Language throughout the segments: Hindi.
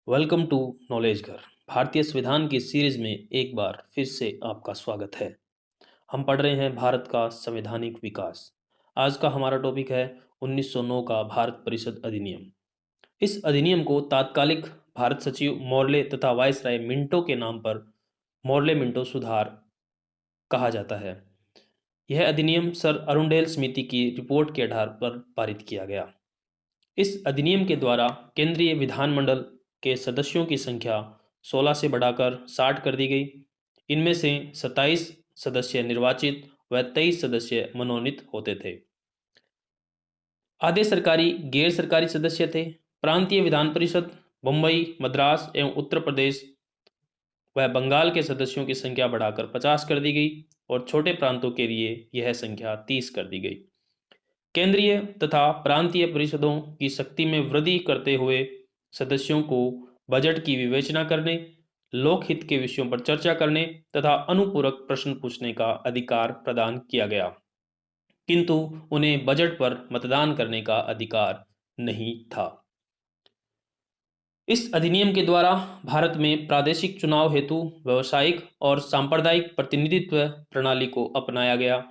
वेलकम टू नॉलेज घर। भारतीय संविधान की सीरीज में एक बार फिर से आपका स्वागत है। हम पढ़ रहे हैं भारत का संवैधानिक विकास। आज का हमारा टॉपिक है 1909 का भारत परिषद अधिनियम। इस अधिनियम को तात्कालिक भारत सचिव मॉर्ले तथा वायसराय मिंटो के नाम पर मॉर्ले मिंटो सुधार कहा जाता है। यह अधिनियम सर अरुणडेल समिति की रिपोर्ट के आधार पर पारित किया गया। इस अधिनियम के द्वारा केंद्रीय विधानमंडल के सदस्यों की संख्या 16 से बढ़ाकर 60 कर दी गई। इनमें से 27 सदस्य निर्वाचित व 23 सदस्य मनोनीत होते थे। आधे सरकारी गैर सरकारी सदस्य थे। प्रांतीय विधान परिषद मुंबई, मद्रास एवं उत्तर प्रदेश व बंगाल के सदस्यों की संख्या बढ़ाकर 50 कर दी गई और छोटे प्रांतों के लिए यह संख्या 30 कर दी गई। केंद्रीय तथा प्रांतीय परिषदों की शक्ति में वृद्धि करते हुए सदस्यों को बजट की विवेचना करने, लोकहित के विषयों पर चर्चा करने तथा अनुपूरक प्रश्न पूछने का अधिकार प्रदान किया गया, किंतु उन्हें बजट पर मतदान करने का अधिकार नहीं था। इस अधिनियम के द्वारा भारत में प्रादेशिक चुनाव हेतु व्यावसायिक और सांप्रदायिक प्रतिनिधित्व प्रणाली को अपनाया गया।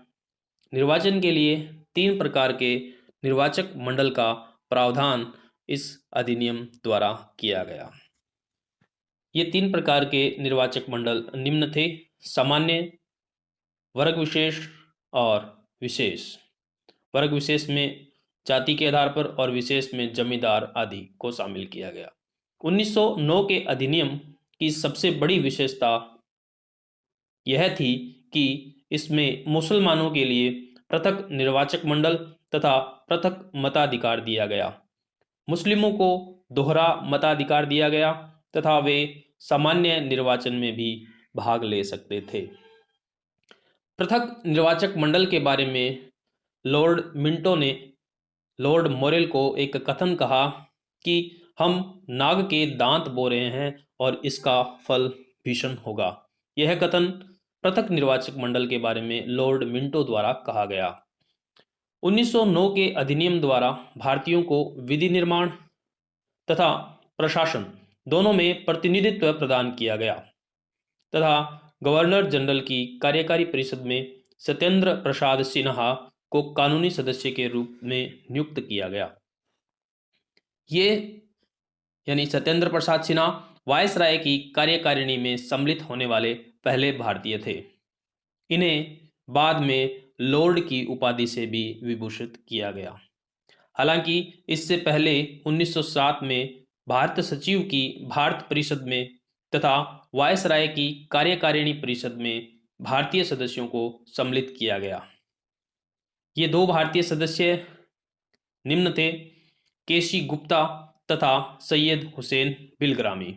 निर्वाचन के लिए 3 प्रकार के निर्वाचक मंडल का प्रावधान इस अधिनियम द्वारा किया गया। ये 3 प्रकार के निर्वाचक मंडल निम्न थे: सामान्य, वर्ग विशेष और विशेष। वर्ग विशेष में जाति के आधार पर और विशेष में जमींदार आदि को शामिल किया गया। 1909 के अधिनियम की सबसे बड़ी विशेषता यह थी कि इसमें मुसलमानों के लिए पृथक निर्वाचक मंडल तथा पृथक मताधिकार दिया गया। मुस्लिमों को दोहरा मताधिकार दिया गया तथा वे सामान्य निर्वाचन में भी भाग ले सकते थे। पृथक निर्वाचक मंडल के बारे में लॉर्ड मिंटो ने लॉर्ड मोरेल को एक कथन कहा कि हम नाग के दांत बो रहे हैं और इसका फल भीषण होगा। यह कथन पृथक निर्वाचक मंडल के बारे में लॉर्ड मिंटो द्वारा कहा गया। 1909 के अधिनियम द्वारा भारतीयों को विधि निर्माण तथा प्रशासन दोनों में प्रतिनिधित्व प्रदान किया गया तथा गवर्नर जनरल की कार्यकारी परिषद में सत्येंद्र प्रसाद सिन्हा को कानूनी सदस्य के रूप में नियुक्त किया गया। ये यानी सत्येंद्र प्रसाद सिन्हा वायसराय की कार्यकारिणी में सम्मिलित होने वाले पहले भारतीय थे। इन्हें बाद में लॉर्ड की उपाधि से भी विभूषित किया गया। हालांकि इससे पहले 1907 में भारत सचिव की भारत परिषद में तथा वायसराय की कार्यकारिणी परिषद में भारतीय सदस्यों को सम्मिलित किया गया। ये 2 भारतीय सदस्य निम्न थे: केसी गुप्ता तथा सैयद हुसैन बिलग्रामी।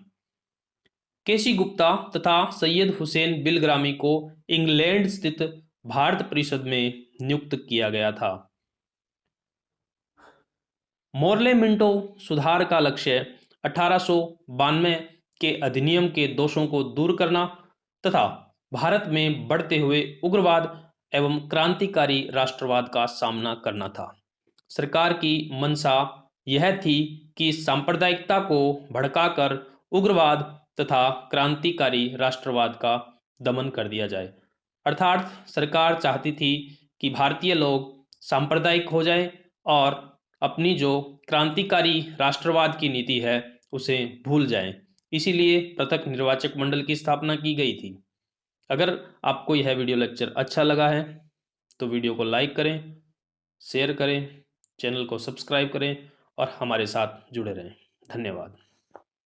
केसी गुप्ता तथा सैयद हुसैन बिलग्रामी को इंग्लैंड स्थित भारत परिषद में नियुक्त किया गया था। मॉर्ले मिंटो सुधार का लक्ष्य 1892 के अधिनियम के दोषों को दूर करना तथा भारत में बढ़ते हुए उग्रवाद एवं क्रांतिकारी राष्ट्रवाद का सामना करना था। सरकार की मंशा यह थी कि सांप्रदायिकता को भड़काकर उग्रवाद तथा क्रांतिकारी राष्ट्रवाद का दमन कर दिया जाए। अर्थात सरकार चाहती थी कि भारतीय लोग सांप्रदायिक हो जाएं और अपनी जो क्रांतिकारी राष्ट्रवाद की नीति है उसे भूल जाएं। इसीलिए पृथक निर्वाचक मंडल की स्थापना की गई थी। अगर आपको यह वीडियो लेक्चर अच्छा लगा है तो वीडियो को लाइक करें, शेयर करें, चैनल को सब्सक्राइब करें और हमारे साथ जुड़े रहें। धन्यवाद।